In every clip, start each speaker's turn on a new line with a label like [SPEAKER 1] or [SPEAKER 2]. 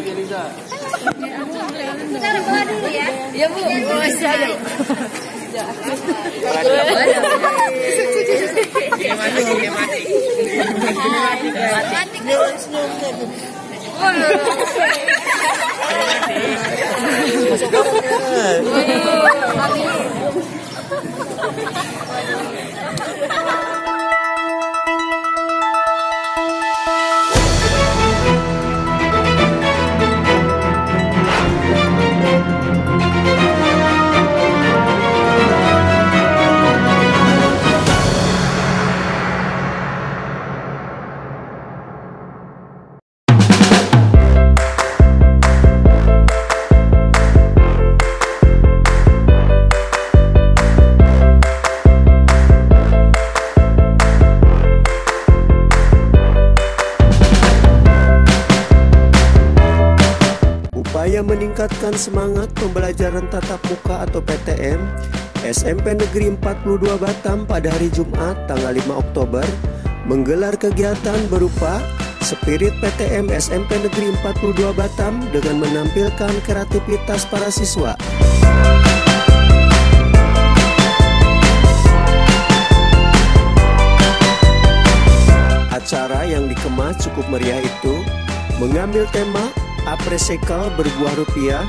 [SPEAKER 1] Kita berdoa dulu ya. Iya Bu. Masih aja.
[SPEAKER 2] Upaya meningkatkan semangat pembelajaran tatap muka atau PTM, SMP Negeri 42 Batam pada hari Jumat tanggal 5 Oktober menggelar kegiatan berupa Spirit PTM SMP Negeri 42 Batam dengan menampilkan kreativitas para siswa. Acara yang dikemas cukup meriah itu mengambil tema Apresekal berbuah rupiah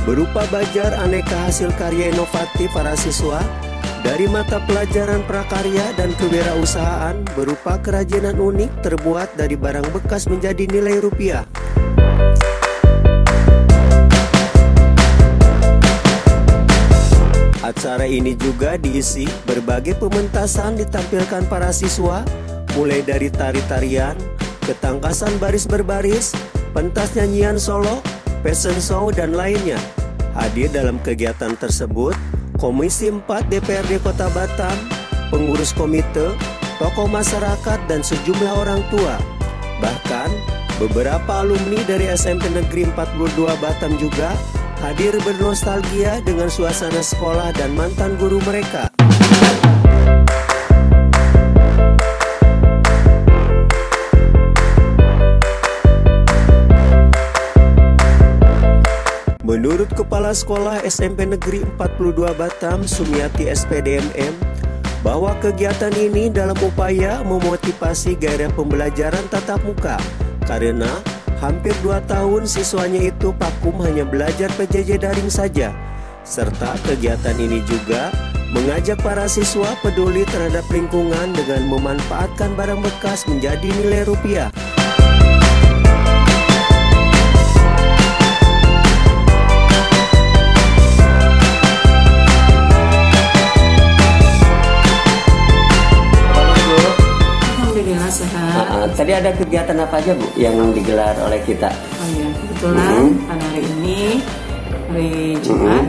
[SPEAKER 2] berupa bajar aneka hasil karya inovatif para siswa dari mata pelajaran prakarya dan kewirausahaan berupa kerajinan unik terbuat dari barang bekas menjadi nilai rupiah. Acara ini juga diisi berbagai pementasan ditampilkan para siswa, mulai dari tari-tarian, ketangkasan baris berbaris, pentas nyanyian solo, fashion show, dan lainnya. Hadir dalam kegiatan tersebut Komisi 4 DPRD Kota Batam, pengurus komite, tokoh masyarakat, dan sejumlah orang tua. Bahkan beberapa alumni dari SMP Negeri 42 Batam juga hadir bernostalgia dengan suasana sekolah dan mantan guru mereka. Menurut Kepala Sekolah SMP Negeri 42 Batam, Sumiati SPDMM, bahwa kegiatan ini dalam upaya memotivasi gairah pembelajaran tatap muka karena hampir 2 tahun siswanya itu vakum hanya belajar PJJ daring saja. Serta kegiatan ini juga mengajak para siswa peduli terhadap lingkungan dengan memanfaatkan barang bekas menjadi nilai rupiah. Tadi ada kegiatan apa aja Bu yang digelar oleh kita?
[SPEAKER 3] Oh ya, kebetulan pada hari ini hari Jumat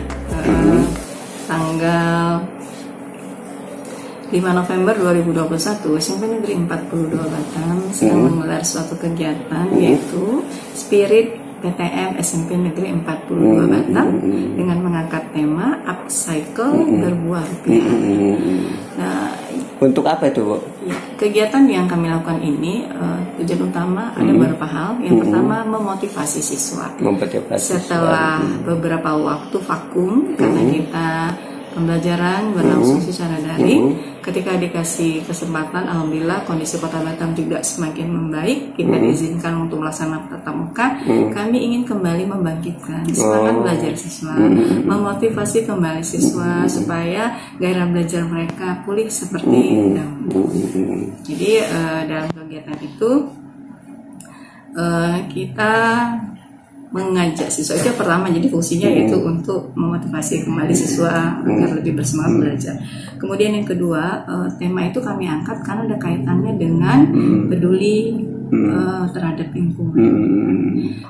[SPEAKER 3] tanggal 5 November 2021 SMP Negeri 42 Batam sedang menggelar suatu kegiatan yaitu Spirit PTM SMP Negeri 42 Batam dengan mengangkat tema Upcycle berbuah rupiah. Nah,
[SPEAKER 2] untuk apa itu Bu?
[SPEAKER 3] Ya, kegiatan yang kami lakukan ini tujuan utama ada beberapa hal. Yang pertama memotivasi siswa. Setelah beberapa waktu vakum karena kita pembelajaran berlangsung secara daring, ketika dikasih kesempatan, alhamdulillah kondisi Kota Batam juga semakin membaik, kita diizinkan untuk melaksanakan tatap muka. Kami ingin kembali membangkitkan semangat belajar siswa, memotivasi kembali siswa supaya gairah belajar mereka pulih seperti dahulu. Jadi dalam kegiatan itu kita mengajak siswa, itu yang pertama, jadi fungsinya itu untuk memotivasi kembali siswa agar lebih bersemangat belajar. Kemudian yang kedua, tema itu kami angkat karena ada kaitannya dengan peduli terhadap lingkungan.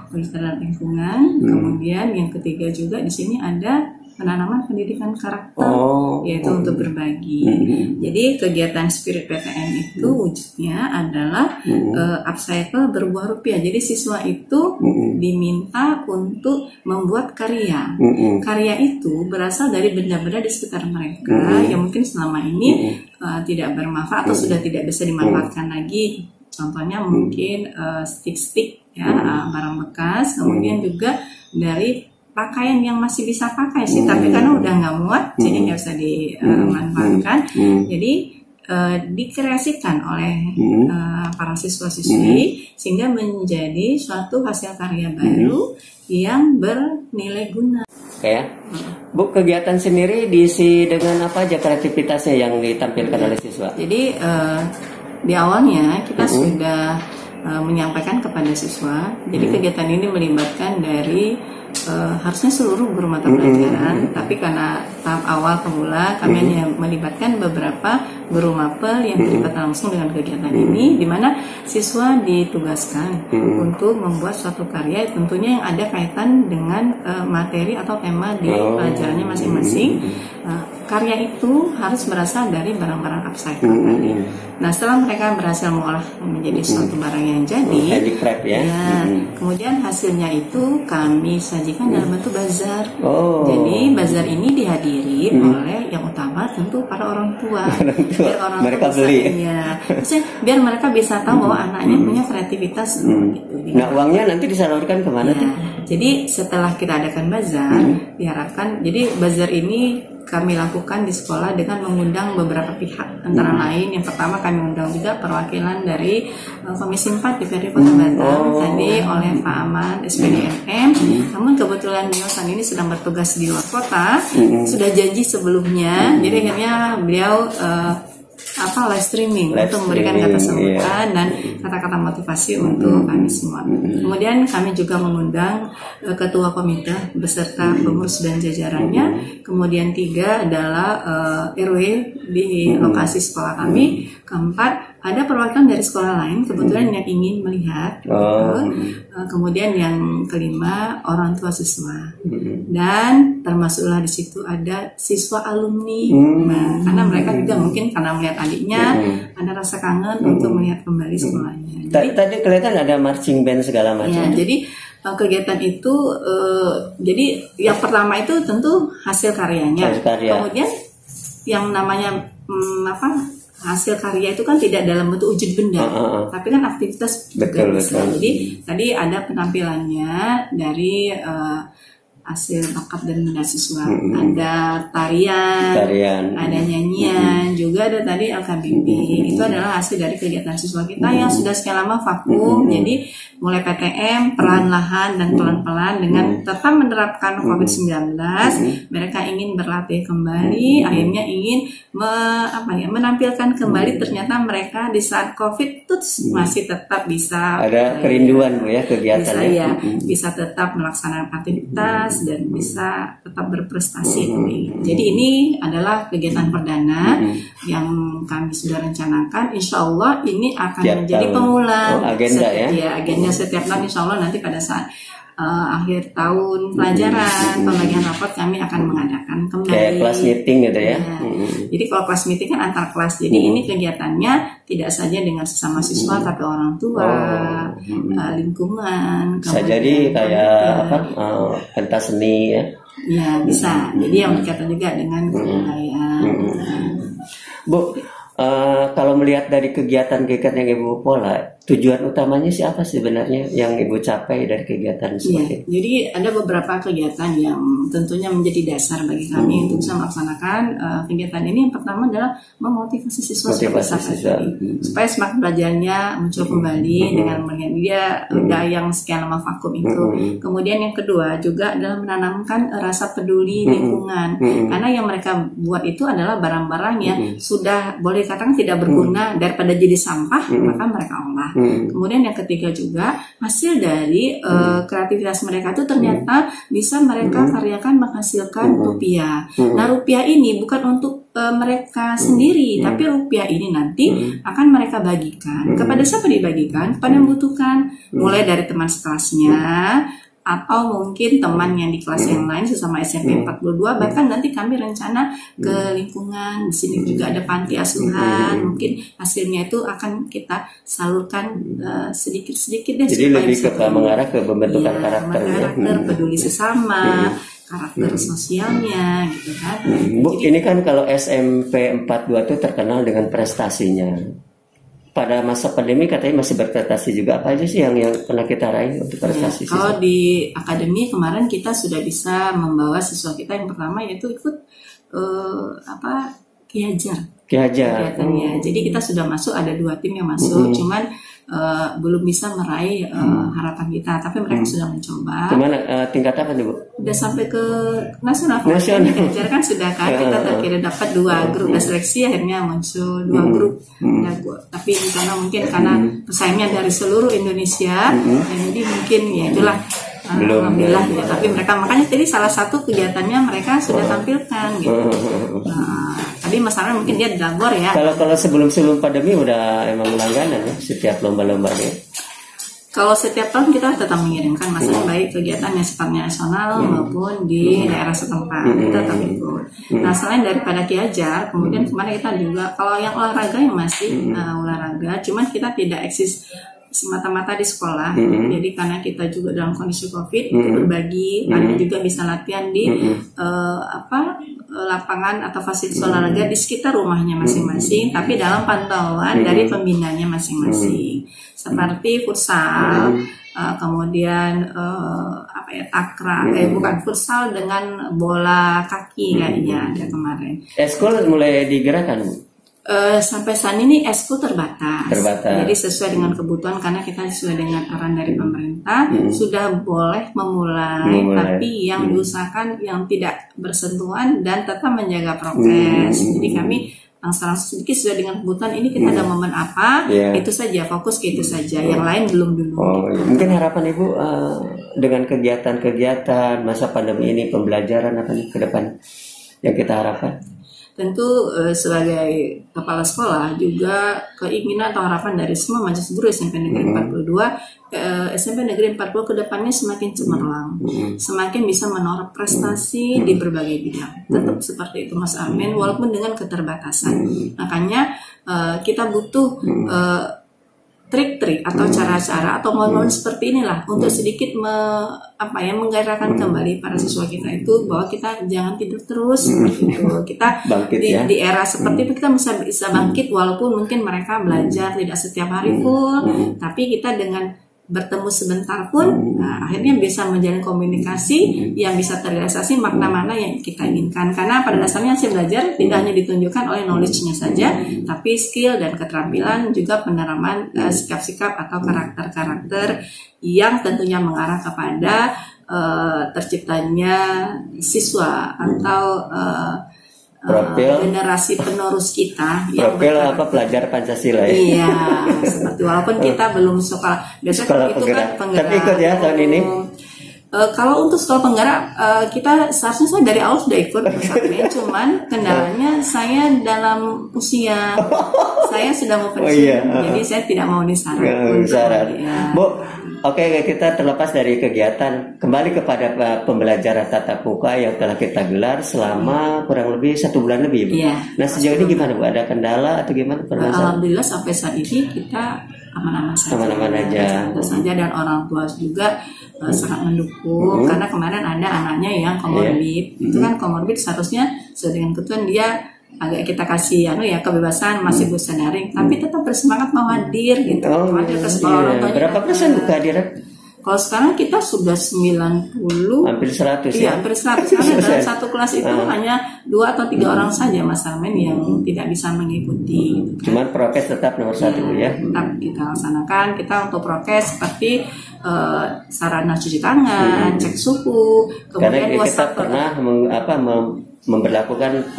[SPEAKER 3] Peduli terhadap lingkungan. Kemudian yang ketiga juga di sini ada penanaman pendidikan karakter, yaitu untuk berbagi. Jadi kegiatan Spirit PTM itu wujudnya adalah upcycle berbuah rupiah. Jadi siswa itu diminta untuk membuat karya. Karya itu berasal dari benda-benda di sekitar mereka yang mungkin selama ini tidak bermanfaat atau sudah tidak bisa dimanfaatkan lagi. Contohnya mungkin stick-stick ya, barang bekas, kemudian juga dari pakaian yang masih bisa pakai sih, tapi karena udah nggak muat, jadi nggak bisa dimanfaatkan. Jadi dikreasikan oleh para siswa-siswi sehingga menjadi suatu hasil karya baru yang bernilai guna.
[SPEAKER 2] Ya. Bu, kegiatan sendiri diisi dengan apa aja kreativitasnya yang ditampilkan oleh siswa?
[SPEAKER 3] Jadi di awalnya kita sudah menyampaikan kepada siswa. Jadi kegiatan ini melibatkan dari harusnya seluruh guru mata pelajaran, tapi karena tahap awal pemula kami hanya melibatkan beberapa guru mapel yang terlibat langsung dengan kegiatan ini, di mana siswa ditugaskan untuk membuat suatu karya tentunya yang ada kaitan dengan materi atau tema di pelajarannya masing-masing. Karya itu harus berasal dari barang-barang upcycle tadi. Nah, setelah mereka berhasil mengolah menjadi suatu barang yang jadi,
[SPEAKER 2] handicraft ya.
[SPEAKER 3] Kemudian hasilnya itu kami sajikan dalam bentuk bazar. Jadi bazar ini dihadiri oleh yang utama tentu para orang tua. Biar orang
[SPEAKER 2] mereka
[SPEAKER 3] tua
[SPEAKER 2] beli.
[SPEAKER 3] Ya, biar mereka bisa tahu bahwa anaknya punya kreativitas. Gitu.
[SPEAKER 2] Nah, uangnya nanti disalurkan kemana tuh?
[SPEAKER 3] Jadi setelah kita adakan bazar, diharapkan, jadi bazar ini kami lakukan di sekolah dengan mengundang beberapa pihak, antara lain yang pertama kami undang juga perwakilan dari Komisi 4 DPRD Kota Batam tadi oleh Pak Aman SPDMM. Namun kebetulan beliau saat ini sedang bertugas di luar kota, sudah janji sebelumnya, jadi akhirnya beliau live streaming untuk memberikan kata sambutan dan kata-kata motivasi untuk kami semua. Kemudian kami juga mengundang ketua komite beserta pengurus dan jajarannya. Kemudian 3 adalah RW di lokasi sekolah kami. Keempat, ada perwakilan dari sekolah lain kebetulan yang ingin melihat. Kemudian yang kelima, orang tua siswa. Dan termasuklah di situ ada siswa alumni. Nah, karena mereka juga mungkin karena melihat adiknya ada rasa kangen untuk melihat kembali sekolahnya.
[SPEAKER 2] Tadi kelihatan ada marching band segala macam.
[SPEAKER 3] Ya, jadi kegiatan itu jadi yang pertama itu tentu hasil karyanya. Kemudian yang namanya hasil karya itu kan tidak dalam bentuk wujud benda, tapi kan aktivitas juga bisa. Jadi tadi ada penampilannya dari hasil bakat dan minat siswa, ada tarian, ada nyanyian, juga ada tadi LKBB. Itu adalah hasil dari kegiatan siswa kita yang sudah sekian lama vakum. Jadi mulai PTM perlahan-lahan dan pelan-pelan dengan tetap menerapkan COVID-19, mereka ingin berlatih kembali, akhirnya ingin menampilkan kembali. Ternyata mereka di saat COVID itu masih tetap bisa
[SPEAKER 2] ada kerinduan Bu ya kegiatannya,
[SPEAKER 3] bisa tetap melaksanakan aktivitas dan bisa tetap berprestasi. Jadi ini adalah kegiatan perdana yang kami sudah rencanakan. Insya Allah ini akan menjadi pengulang
[SPEAKER 2] agenda
[SPEAKER 3] agenda setiap tahun. Insya Allah nanti pada saat akhir tahun pelajaran pembagian rapot kami akan mengadakan kembali
[SPEAKER 2] kayak kelas meeting gitu ya.
[SPEAKER 3] Jadi kalau kelas meeting kan antar kelas, jadi ini kegiatannya tidak saja dengan sesama siswa tapi orang tua, lingkungan,
[SPEAKER 2] bisa jadi kayak pentas seni ya.
[SPEAKER 3] Ya bisa, jadi yang berkaitan juga dengan kebudayaan.
[SPEAKER 2] Bu, kalau melihat dari kegiatan-kegiatan yang Ibu pola, tujuan utamanya sih apa sebenarnya yang Ibu capai dari kegiatan seperti itu?
[SPEAKER 3] Jadi ada beberapa kegiatan yang tentunya menjadi dasar bagi kami untuk bisa melaksanakan kegiatan ini. Yang pertama adalah memotivasi siswa supaya semangat belajarnya muncul kembali dengan melihat dia udah yang sekian lama vakum itu. Kemudian yang kedua juga adalah menanamkan rasa peduli lingkungan, karena yang mereka buat itu adalah barang-barang yang sudah boleh katakan tidak berguna, daripada jadi sampah maka mereka olah. Kemudian yang ketiga juga hasil dari kreativitas mereka itu ternyata bisa mereka karyakan menghasilkan rupiah. Nah rupiah ini bukan untuk mereka sendiri, tapi rupiah ini nanti akan mereka bagikan. Kepada siapa dibagikan? Kepada yang membutuhkan, mulai dari teman sekelasnya atau mungkin teman yang di kelas yang lain sesama SMP 42, bahkan nanti kami rencana ke lingkungan. Di sini juga ada panti asuhan, mungkin hasilnya itu akan kita salurkan sedikit-sedikit deh.
[SPEAKER 2] Jadi lebih mengarah ke pembentukan karakter,
[SPEAKER 3] peduli sesama, karakter sosialnya gitu kan.
[SPEAKER 2] Bu, jadi, ini kan kalau SMP 42 itu terkenal dengan prestasinya. pada masa pandemi katanya masih berprestasi juga. Apa aja sih yang pernah kita raih untuk prestasi?
[SPEAKER 3] Kalau di akademi kemarin kita sudah bisa membawa siswa kita yang pertama yaitu ikut Ki Hajar. Kegiatannya. Jadi kita sudah masuk, ada 2 tim yang masuk, cuman belum bisa meraih harapan kita, tapi mereka sudah mencoba.
[SPEAKER 2] Kemana tingkat apa nih Bu?
[SPEAKER 3] Udah sampai ke nasional. Kejar kan sudah kan, kita akhirnya dapat 2 grup seleksi, akhirnya muncul 2 grup. Tapi karena mungkin karena pesaingnya dari seluruh Indonesia, jadi mungkin ya itulah. Alhamdulillah ya, tapi mereka makanya tadi salah satu kegiatannya mereka sudah tampilkan gitu. Tadi masalahnya mungkin dia dagor ya.
[SPEAKER 2] Kalau sebelum pandemi udah emang langganan ya setiap lomba-lomba dia.
[SPEAKER 3] Kalau setiap tahun kita tetap mengirimkan masalah baik kegiatan yang sifatnya nasional maupun di daerah setempat kita tetap ikut. Nah selain daripada Ki Hajar, kemudian kemarin kita juga kalau yang olahraga yang masih olahraga, cuman kita tidak eksis semata-mata di sekolah, jadi karena kita juga dalam kondisi COVID berbagi, ada juga bisa latihan di lapangan atau fasilitas olahraga di sekitar rumahnya masing-masing, tapi dalam pantauan dari pembinanya masing-masing, seperti futsal, kemudian takraw, bukan futsal dengan bola kaki kayaknya ada kemarin.
[SPEAKER 2] Eskul mulai digerakkan.
[SPEAKER 3] Sampai saat ini eskul terbatas. Jadi sesuai dengan kebutuhan karena kita sesuai dengan arahan dari pemerintah sudah boleh memulai, tapi yang diusahakan yang tidak bersentuhan dan tetap menjaga prokes. Jadi kami langsung sedikit sesuai dengan kebutuhan ini kita ada momen apa, itu saja fokus ke itu saja. Yang lain belum dulu.
[SPEAKER 2] Mungkin harapan Ibu dengan kegiatan-kegiatan masa pandemi ini, pembelajaran apa nih ke depan yang kita harapkan?
[SPEAKER 3] Tentu sebagai kepala sekolah juga keinginan atau harapan dari semua majelis guru SMP Negeri 42, SMP Negeri 40 ke depannya semakin cemerlang, semakin bisa menoreh prestasi di berbagai bidang. Tetap seperti itu Mas Armin, walaupun dengan keterbatasan. Makanya kita butuh trik-trik atau cara-cara atau momen seperti inilah untuk sedikit menggairahkan kembali para siswa kita itu bahwa kita jangan tidur terus gitu. Kita di era seperti itu kita bisa bangkit walaupun mungkin mereka belajar tidak setiap hari full, tapi kita dengan bertemu sebentar pun akhirnya bisa menjalin komunikasi yang bisa terrealisasi makna-makna yang kita inginkan, karena pada dasarnya hasil belajar tidak hanya ditunjukkan oleh knowledge-nya saja, tapi skill dan keterampilan juga penerapan sikap-sikap atau karakter-karakter yang tentunya mengarah kepada terciptanya siswa atau generasi penerus kita yang
[SPEAKER 2] pelajar Pancasila ya.
[SPEAKER 3] Iya, seperti walaupun kita belum sekolah itu kan penggerak.
[SPEAKER 2] Tapi ikut ya tahun ini.
[SPEAKER 3] Kalau untuk sekolah penggerak kita seharusnya saya dari awal sudah ikut, cuman kendalanya saya dalam usia saya sudah mau pensiun, jadi saya tidak mau disyarat.
[SPEAKER 2] Bu, oke, kita terlepas dari kegiatan, kembali kepada pembelajaran tatap muka yang telah kita gelar selama kurang lebih 1 bulan lebih, Bu. Nah sejauh ini gimana Bu? Ada kendala atau gimana?
[SPEAKER 3] Alhamdulillah sampai saat ini kita aman-aman saja. Dan orang tua juga sangat mendukung karena kemarin ada anaknya yang comorbid. Itu kan comorbid seharusnya sesuai dengan ketentuan dia agak kita kasih kebebasan masih bisa daring, tapi tetap bersemangat mau hadir gitu. Hadir ke sekolah orang tuanya.
[SPEAKER 2] Berapa persen kehadiran?
[SPEAKER 3] Kalau sekarang kita sudah 90,
[SPEAKER 2] hampir 100 ya.
[SPEAKER 3] Iya, hampir 100. Karena dalam satu kelas itu hanya 2 atau 3 orang saja Mas Armin yang tidak bisa mengikuti. Gitu.
[SPEAKER 2] Cuman prokes tetap nomor 1 ya.
[SPEAKER 3] Tetap kita laksanakan. Kita untuk prokes seperti sarana cuci tangan, cek suhu, kemudian
[SPEAKER 2] karena kita pernah memperlakukan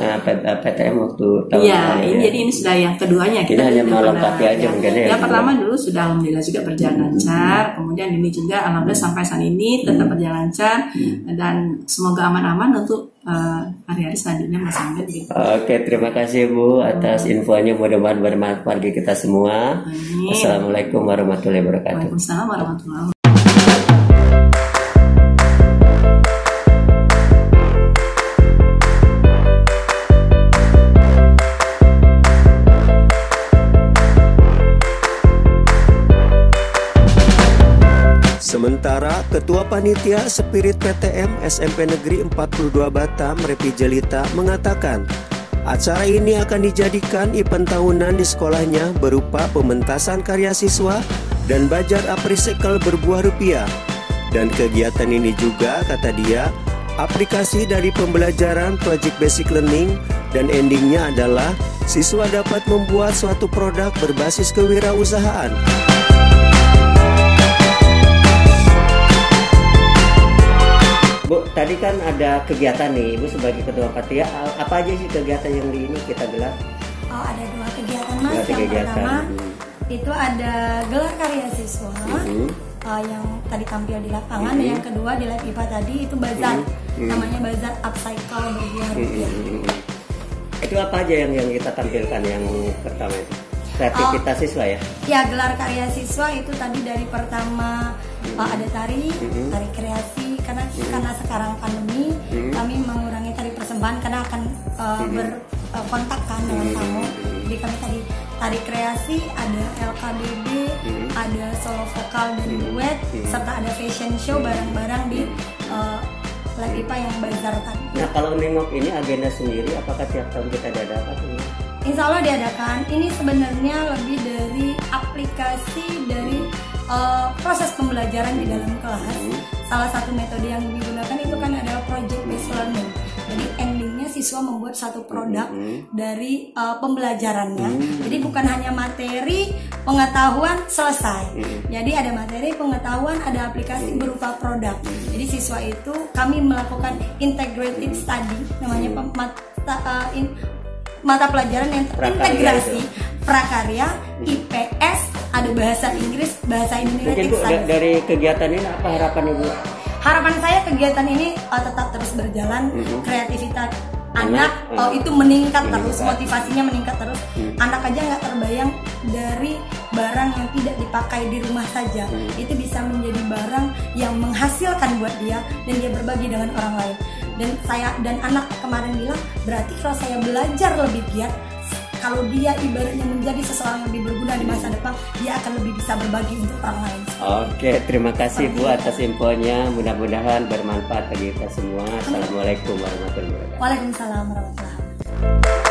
[SPEAKER 2] PTM waktu tahun lalu.
[SPEAKER 3] Jadi ini sudah yang keduanya. Kita
[SPEAKER 2] hanya melengkapi aja mungkin ya.
[SPEAKER 3] Yang pertama dulu sudah alhamdulillah juga berjalan lancar. Kemudian ini juga alhamdulillah sampai saat ini tetap berjalan lancar dan semoga aman-aman untuk hari-hari selanjutnya Mas Angga gitu.
[SPEAKER 2] Oke, terima kasih Bu atas infonya, mudah-mudahan bermanfaat bagi kita semua. Assalamualaikum warahmatullahi wabarakatuh.
[SPEAKER 3] Waalaikumsalam warahmatullahi wabarakatuh.
[SPEAKER 2] Sementara Ketua Panitia Spirit PTM SMP Negeri 42 Batam, Repi Jelita, mengatakan Acara ini akan dijadikan event tahunan di sekolahnya berupa pementasan karya siswa dan budget appreciable berbuah rupiah. Dan kegiatan ini juga, kata dia, aplikasi dari pembelajaran project basic learning, dan endingnya adalah siswa dapat membuat suatu produk berbasis kewirausahaan. Bu, tadi kan ada kegiatan nih, Ibu sebagai ketua panitia, apa aja sih kegiatan yang di ini kita gelar?
[SPEAKER 1] Oh, ada 2 kegiatan Mas. Yang pertama itu ada gelar karya siswa yang tadi tampil di lapangan, dan yang kedua di Lab IPA tadi itu bazar, namanya bazar upcycle berbuah rupiah.
[SPEAKER 2] Itu apa aja yang kita tampilkan yang pertama itu? Kreativitas siswa ya?
[SPEAKER 1] Ya, gelar karya siswa itu tadi dari pertama ada tari kreasi, karena sekarang pandemi kami mengurangi tari persembahan karena akan berkontakkan dengan tamu. Jadi kami tari kreasi, ada LKBB, ada solo vokal dan duet, serta ada fashion show barang-barang di Lab IPA yang bazar tadi.
[SPEAKER 2] Nah, kalau nengok ini agenda sendiri, apakah tiap tahun kita adakan?
[SPEAKER 1] Insya Allah diadakan. Ini sebenarnya lebih dari aplikasi dari proses pembelajaran di dalam kelas. Salah satu metode yang digunakan itu kan adalah project based learning. Jadi endingnya siswa membuat satu produk dari pembelajarannya. Jadi bukan hanya materi pengetahuan selesai. Jadi ada materi pengetahuan, ada aplikasi berupa produk. Jadi siswa itu kami melakukan integrated study, namanya mata pelajaran yang terintegrasi, prakarya, IPS, ada bahasa Inggris, bahasa Indonesia.
[SPEAKER 2] Dari kegiatan ini apa harapan Ibu?
[SPEAKER 1] Harapan saya kegiatan ini tetap terus berjalan, kreativitas anak itu meningkat terus, motivasinya meningkat terus. Anak aja nggak terbayang dari barang yang tidak dipakai di rumah saja, itu bisa menjadi barang yang menghasilkan buat dia dan dia berbagi dengan orang lain. Dan anak kemarin bilang, berarti kalau saya belajar lebih giat, kalau dia ibaratnya menjadi seseorang yang lebih berguna di masa depan, dia akan lebih bisa berbagi untuk orang lain.
[SPEAKER 2] Oke, terima kasih Bu atas infonya. Mudah-mudahan bermanfaat bagi kita semua. Assalamualaikum warahmatullahi wabarakatuh.
[SPEAKER 1] Waalaikumsalam warahmatullahi wabarakatuh.